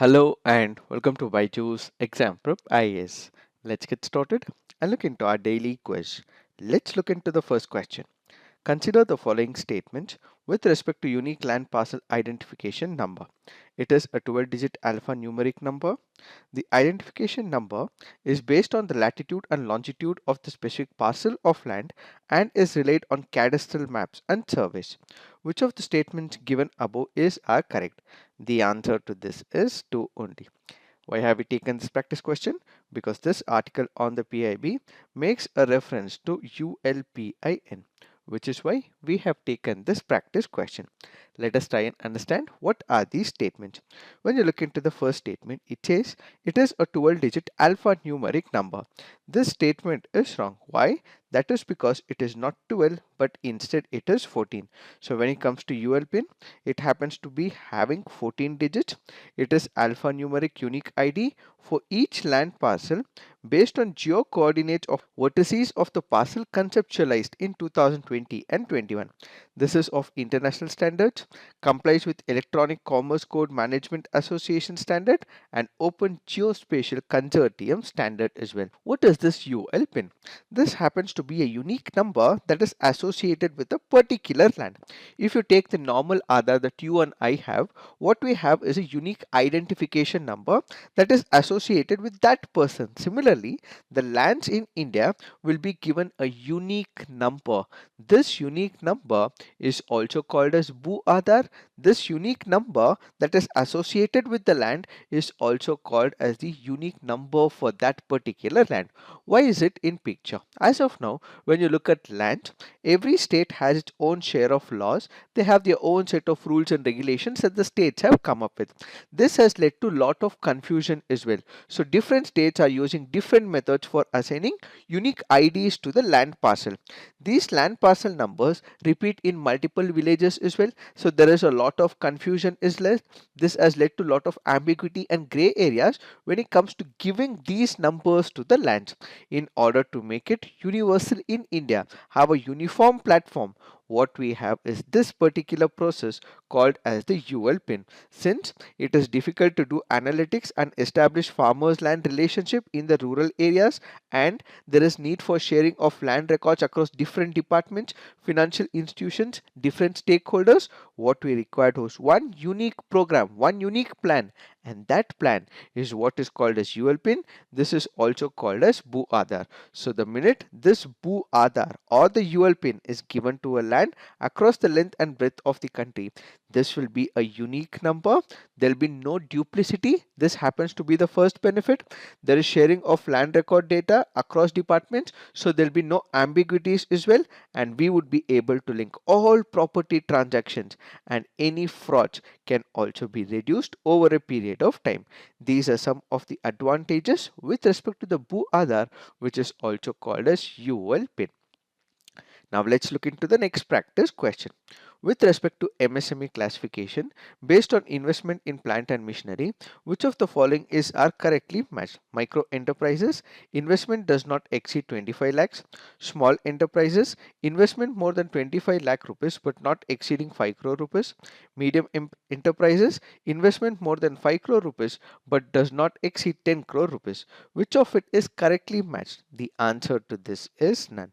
Hello and welcome to Byju's Exam Prep IAS. Let's get started and look into our daily quiz. Let's look into the first question. Consider the following statement with respect to unique land parcel identification number. It is a 12-digit alphanumeric number. The identification number is based on the latitude and longitude of the specific parcel of land and is relied on cadastral maps and surveys. Which of the statements given above are correct? The answer to this is 2 only. Why have we taken this practice question? Because this article on the PIB makes a reference to ULPIN, which is why we have taken this practice question. Let us try and understand what are these statements. When you look into the first statement, it says it is a 12-digit alphanumeric number. This statement is wrong. Why? That is because it is not 12 but instead it is 14. So when it comes to ULPIN, it happens to be having 14 digits. It is alphanumeric unique ID for each land parcel based on geo coordinates of vertices of the parcel conceptualized in 2020 and 21. This is of international standards, complies with Electronic Commerce Code Management Association standard and Open Geospatial Consortium standard as well. What is this ULPIN? This happens to be a unique number that is associated with a particular land. If you take the normal Aadhaar that you and I have, what we have is a unique identification number that is associated with that person. Similarly, the lands in India will be given a unique number. This unique number is also called as Bhu Aadhaar. This unique number that is associated with the land is also called as the unique number for that particular land. Why is it in picture? As of now, when you look at land, every state has its own share of laws. They have their own set of rules and regulations that the states have come up with. This has led to a lot of confusion as well. So different states are using different methods for assigning unique IDs to the land parcel. These land parcel numbers repeat in multiple villages as well. So there is a lot of confusion is less. This has led to a lot of ambiguity and gray areas when it comes to giving these numbers to the lands. In order to make it universal in India, have a uniform platform, what we have is this particular process called as the ULPIN. Since it is difficult to do analytics and establish farmers land relationship in the rural areas, and there is need for sharing of land records across different departments, financial institutions, different stakeholders, what we require is one unique program, one unique plan, and that plan is what is called as ULPIN. This is also called as Bhu Aadhaar. So the minute this Bhu Aadhaar or the ULPIN is given to a land across the length and breadth of the country, this will be a unique number. There will be no duplicity. This happens to be the first benefit. There is sharing of land record data across departments, so there will be no ambiguities as well, and we would be able to link all property transactions, and any frauds can also be reduced over a period of time. These are some of the advantages with respect to the Bhu Aadhaar, which is also called as ULPIN. Now let's look into the next practice question. With respect to MSME classification based on investment in plant and machinery, which of the following are correctly matched? Micro enterprises, investment does not exceed 25 lakhs. Small enterprises, investment more than 25 lakh rupees but not exceeding 5 crore rupees. Medium enterprises, investment more than 5 crore rupees but does not exceed 10 crore rupees. Which of it is correctly matched? The answer to this is none.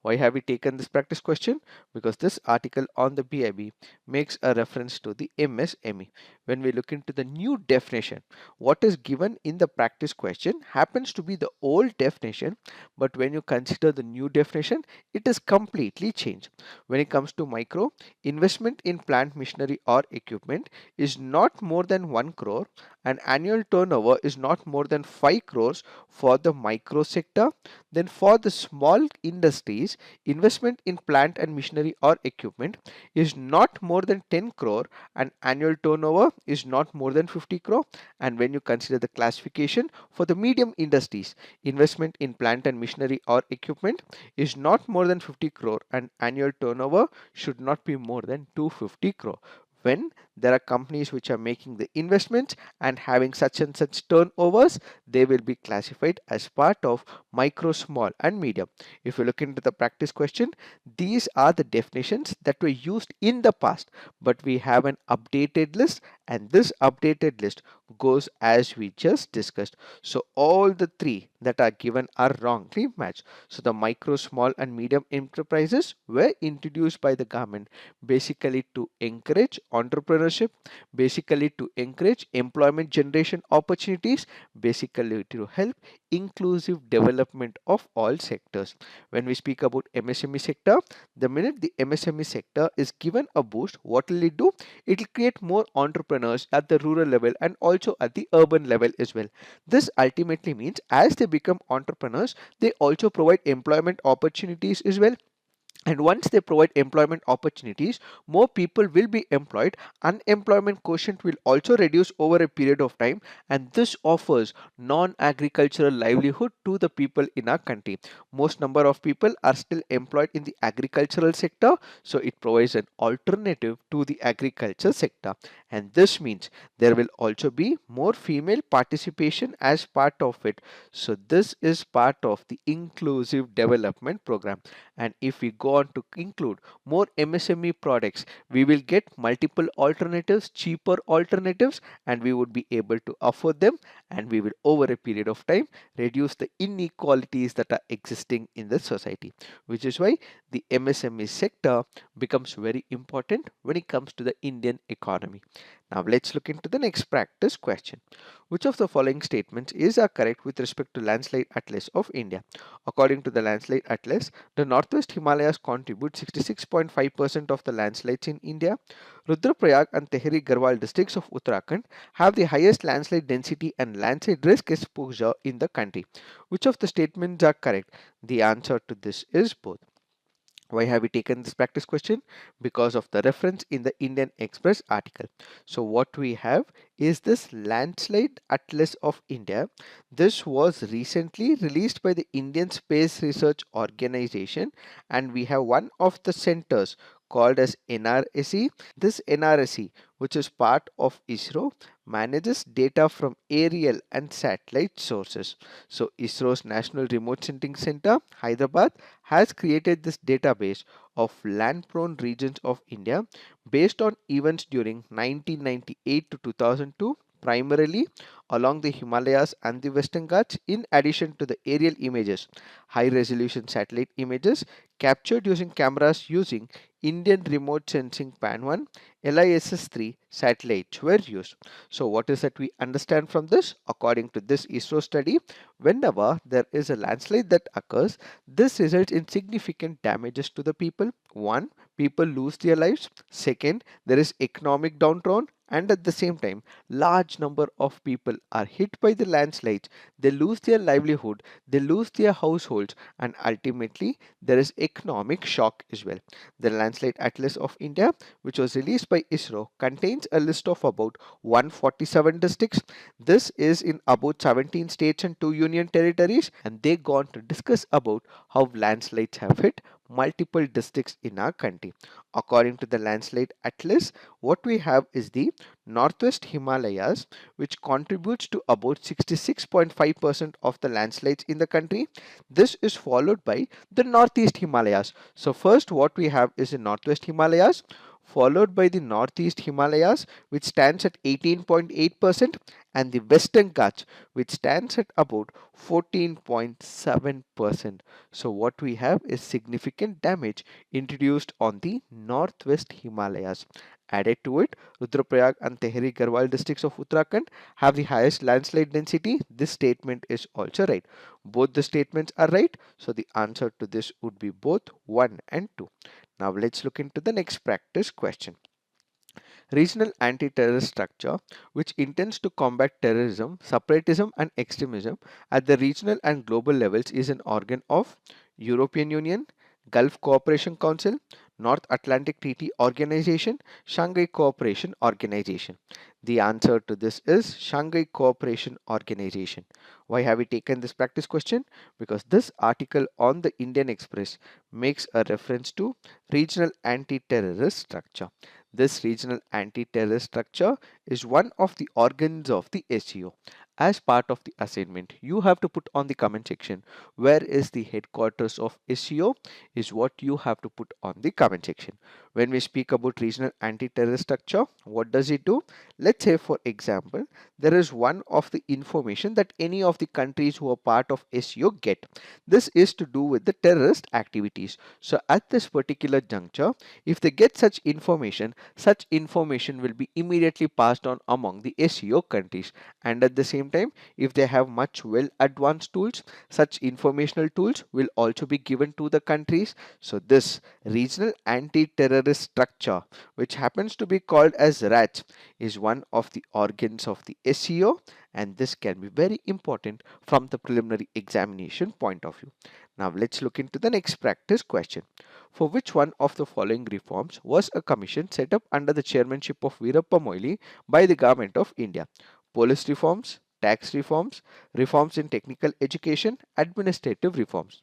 Why have we taken this practice question? Because this article on the BIB makes a reference to the MSME. When we look into the new definition, what is given in the practice question happens to be the old definition, but when you consider the new definition, it is completely changed. When it comes to micro, investment in plant, machinery or equipment is not more than 1 crore and annual turnover is not more than 5 crores for the micro sector. Then for the small industries, investment in plant and machinery or equipment is not more than 10 crore and annual turnover is not more than 50 crore. And when you consider the classification for the medium industries, investment in plant and machinery or equipment is not more than 50 crore and annual turnover should not be more than 250 crore. When there are companies which are making the investments and having such and such turnovers, they will be classified as part of micro, small and medium. If you look into the practice question, these are the definitions that were used in the past, but we have an updated list, and this updated list goes as we just discussed. So all the three that are given are wrongly matched. So the micro, small and medium enterprises were introduced by the government basically to encourage entrepreneurship, basically to encourage employment generation opportunities, basically to help inclusive development of all sectors. When we speak about MSME sector, the minute the MSME sector is given a boost, what will it do? It will create more entrepreneurs at the rural level and also at the urban level as well. This ultimately means as they become entrepreneurs, they also provide employment opportunities as well, and once they provide employment opportunities, more people will be employed. Unemployment quotient will also reduce over a period of time, and this offers non-agricultural livelihood to the people in our country. Most number of people are still employed in the agricultural sector, so it provides an alternative to the agriculture sector, and this means there will also be more female participation as part of it. So this is part of the inclusive development program, and if we go on to include more MSME products, we will get multiple alternatives, cheaper alternatives, and we would be able to afford them, and we will over a period of time reduce the inequalities that are existing in the society, which is why the MSME sector becomes very important when it comes to the Indian economy. Now let's look into the next practice question. Which of the following statements are correct with respect to landslide atlas of India? According to the landslide atlas, the Northwest Himalayas contribute 66.5% of the landslides in India. Rudraprayag and Tehri Garhwal districts of Uttarakhand have the highest landslide density and landslide risk exposure in the country. Which of the statements are correct? The answer to this is both. Why have we taken this practice question? Because of the reference in the Indian Express article. So what we have is this landslide atlas of India. This was recently released by the Indian Space Research Organization, and we have one of the centers called as NRSE. This NRSE, which is part of ISRO, manages data from aerial and satellite sources. So ISRO's National Remote Sensing Center, Hyderabad, has created this database of land-prone regions of India based on events during 1998 to 2002, primarily along the Himalayas and the Western Ghats, in addition to the aerial images. High-resolution satellite images captured using cameras using Indian Remote Sensing PAN 1 LISS-3 satellites were used. So what is that we understand from this? According to this ISRO study, whenever there is a landslide that occurs, this results in significant damages to the people. One, people lose their lives. Second, there is economic downturn, and at the same time, large number of people are hit by the landslides. They lose their livelihood, they lose their households, and ultimately there is economic shock as well. The Landslide Atlas of India, which was released by ISRO, contains a list of about 147 districts. This is in about 17 states and 2 union territories, and they go on to discuss about how landslides have hit multiple districts in our country. According to the Landslide Atlas, what we have is the Northwest Himalayas, which contributes to about 66.5% of the landslides in the country. This is followed by the Northeast Himalayas. So first what we have is the Northwest Himalayas, followed by the Northeast Himalayas, which stands at 18.8%, and the Western Ghats, which stands at about 14.7%. So what we have is significant damage introduced on the Northwest Himalayas. Added to it, Rudraprayag and Tehri Garhwal districts of Uttarakhand have the highest landslide density. This statement is also right. Both the statements are right, so the answer to this would be both 1 and 2. Now let's look into the next practice question. Regional anti-terrorist structure, which intends to combat terrorism, separatism and extremism at the regional and global levels, is an organ of European Union, Gulf Cooperation Council, North Atlantic Treaty Organization, Shanghai Cooperation Organization. The answer to this is Shanghai Cooperation Organization. Why have we taken this practice question? Because this article on the Indian Express makes a reference to regional anti-terrorist structure. This regional anti-terrorist structure is one of the organs of the SEO. As part of the assignment, you have to put on the comment section where is the headquarters of SEO is what you have to put on the comment section. When we speak about regional anti-terrorist structure, what does it do? Let's say for example, there is one of the information that any of the countries who are part of SEO get. This is to do with the terrorist activities. So at this particular juncture, if they get such information will be immediately passed on among the SEO countries. And at the same time, if they have much well advanced tools, such informational tools will also be given to the countries. So this regional anti-terrorist structure, which happens to be called as RATS, is one of the organs of the SEO, and this can be very important from the preliminary examination point of view. Now let's look into the next practice question. For which one of the following reforms was a commission set up under the chairmanship of Veerappa Moily by the government of India? Police reforms, tax reforms, reforms in technical education, administrative reforms.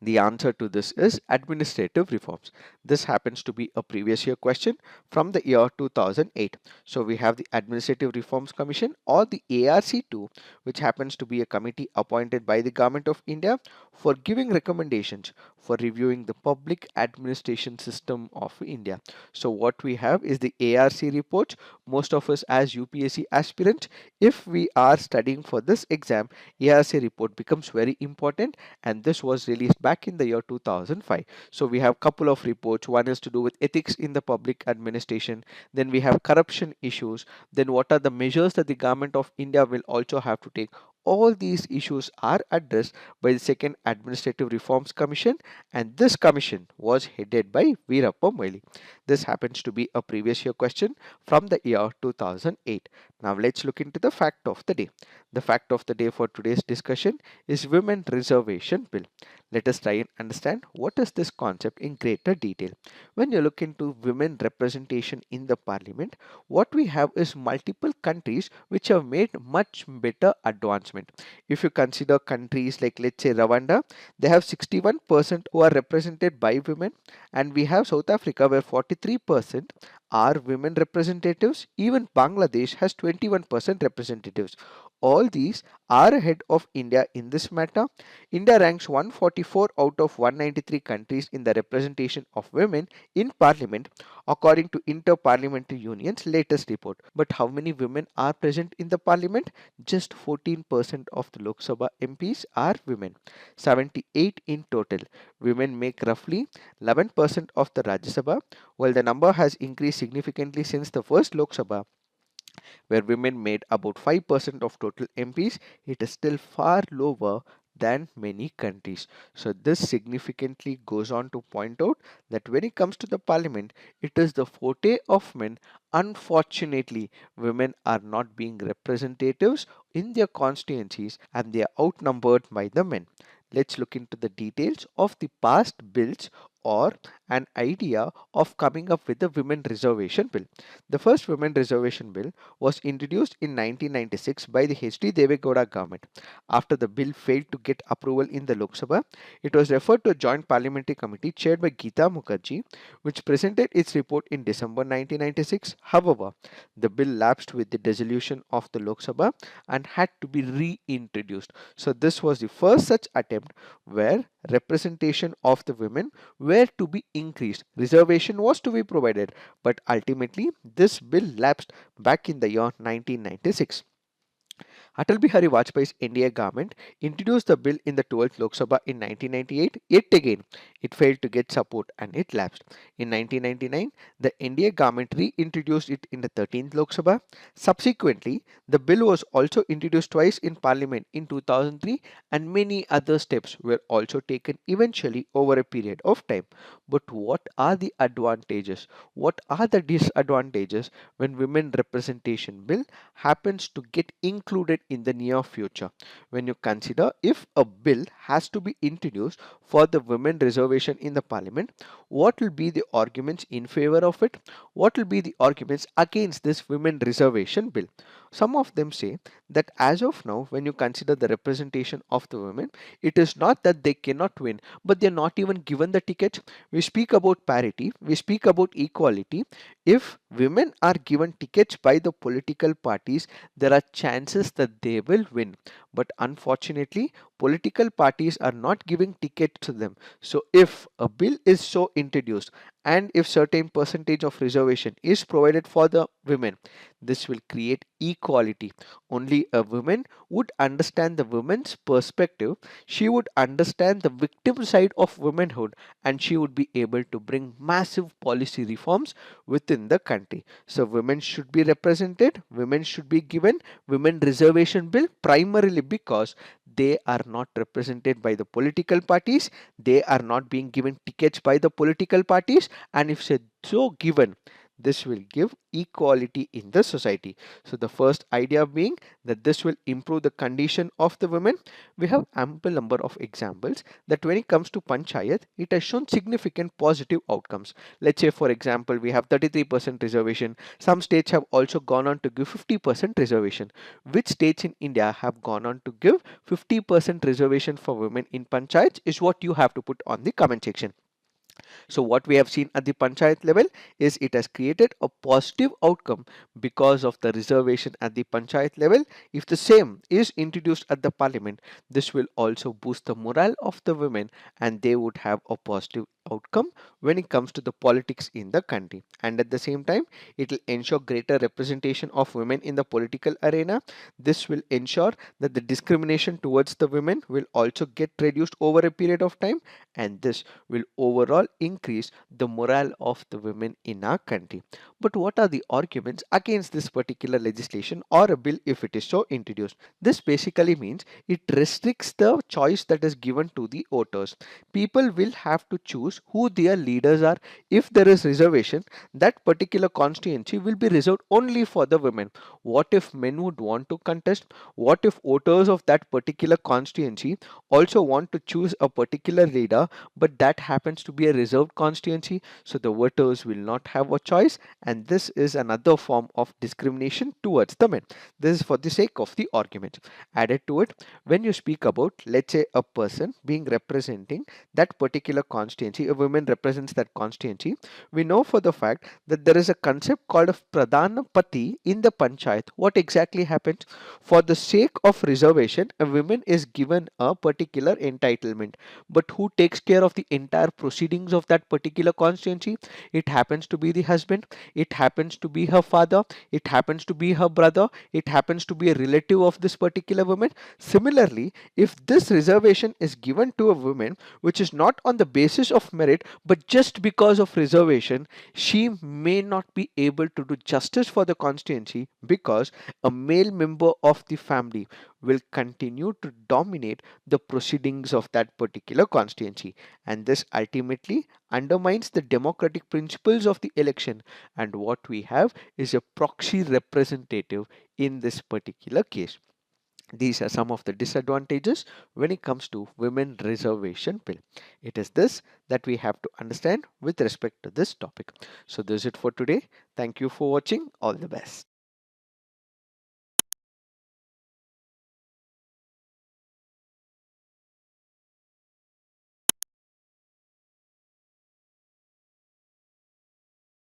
The answer to this is administrative reforms. This happens to be a previous year question from the year 2008. So we have the Administrative Reforms Commission or the ARC2, which happens to be a committee appointed by the Government of India for giving recommendations for reviewing the public administration system of India. So what we have is the ARC report. Most of us as UPSC aspirants, if we are studying for this exam, ARC report becomes very important, and this was released back in the year 2005. So we have couple of reports. One is to do with ethics in the public administration, then we have corruption issues, then what are the measures that the government of India will also have to take. All these issues are addressed by the second Administrative Reforms Commission, and this commission was headed by Veerappa Moily. This happens to be a previous year question from the year 2008. Now let's look into the fact of the day. The fact of the day for today's discussion is Women Reservation Bill. Let us try and understand what is this concept in greater detail. When you look into women representation in the parliament, what we have is multiple countries which have made much better advancement. If you consider countries like, let's say, Rwanda, they have 61% who are represented by women, and we have South Africa where 43% are women representatives. Even Bangladesh has 21% representatives. All these are ahead of India in this matter. India ranks 144 out of 193 countries in the representation of women in parliament according to Inter-Parliamentary Union's latest report. But how many women are present in the parliament? Just 14% of the Lok Sabha MPs are women. 78 in total. Women make roughly 11% of the Rajya Sabha, while the number has increased significantly since the first Lok Sabha, where women made about 5% of total MPs. It is still far lower than many countries. So this significantly goes on to point out that when it comes to the parliament, it is the forte of men. Unfortunately, women are not being representatives in their constituencies, and they are outnumbered by the men. Let's look into the details of the past bills or an idea of coming up with the women reservation bill. The first women reservation bill was introduced in 1996 by the H.D. Devegowda government. After the bill failed to get approval in the Lok Sabha, it was referred to a joint parliamentary committee chaired by Geeta Mukherjee, which presented its report in December 1996. However, the bill lapsed with the dissolution of the Lok Sabha and had to be reintroduced. So this was the first such attempt where representation of the women were to be increased. Reservation was to be provided, but ultimately this bill lapsed back in the year 1996. Atal Bihari Vajpayee's NDA government introduced the bill in the 12th Lok Sabha in 1998. Yet again, it failed to get support and it lapsed. In 1999, the NDA government reintroduced it in the 13th Lok Sabha. Subsequently, the bill was also introduced twice in Parliament in 2003, and many other steps were also taken eventually over a period of time. But what are the advantages? What are the disadvantages when women representation bill happens to get included in the near future? When you consider if a bill has to be introduced for the women reservation in the parliament, what will be the arguments in favor of it? What will be the arguments against this women reservation bill? Some of them say that as of now, when you consider the representation of the women, it is not that they cannot win, but they're not even given the ticket. We speak about parity, we speak about equality. If women are given tickets by the political parties, there are chances that they will win. But unfortunately, political parties are not giving tickets to them. So if a bill is so introduced and if certain percentage of reservation is provided for the women, this will create equality. Only a woman would understand the woman's perspective. She would understand the victim side of womanhood, and she would be able to bring massive policy reforms within the country. So women should be represented, women should be given women reservation bill primarily because they are not represented by the political parties, they are not being given tickets by the political parties, and if so given, this will give equality in the society. So the first idea being that this will improve the condition of the women. We have ample number of examples that when it comes to panchayat, it has shown significant positive outcomes. Let's say for example, we have 33% reservation. Some states have also gone on to give 50% reservation. Which states in India have gone on to give 50% reservation for women in panchayats is what you have to put on the comment section. So what we have seen at the panchayat level is it has created a positive outcome because of the reservation at the panchayat level. If the same is introduced at the parliament, this will also boost the morale of the women and they would have a positive outcome when it comes to the politics in the country. And at the same time, it will ensure greater representation of women in the political arena. This will ensure that the discrimination towards the women will also get reduced over a period of time, and this will overall increase the morale of the women in our country. But what are the arguments against this particular legislation or a bill if it is so introduced? This basically means it restricts the choice that is given to the voters. People will have to choose who their leaders are. If there is reservation, that particular constituency will be reserved only for the women. What if men would want to contest? What if voters of that particular constituency also want to choose a particular leader, but that happens to be a reserved constituency? So the voters will not have a choice, and this is another form of discrimination towards the men. This is for the sake of the argument. Added to it, when you speak about, let's say, a person being representing that particular constituency, a woman represents that constituency, we know for the fact that there is a concept called a pradhanapati in the panchayat. What exactly happens? For the sake of reservation, a woman is given a particular entitlement, but who takes care of the entire proceedings of that particular constituency? It happens to be the husband, it happens to be her father, it happens to be her brother, it happens to be a relative of this particular woman. Similarly, if this reservation is given to a woman which is not on the basis of merit but just because of reservation, she may not be able to do justice for the constituency because a male member of the family will continue to dominate the proceedings of that particular constituency, and this ultimately undermines the democratic principles of the election. And what we have is a proxy representative in this particular case. These are some of the disadvantages when it comes to women reservation bill. It is this that we have to understand with respect to this topic. So this is it for today. Thank you for watching. All the best.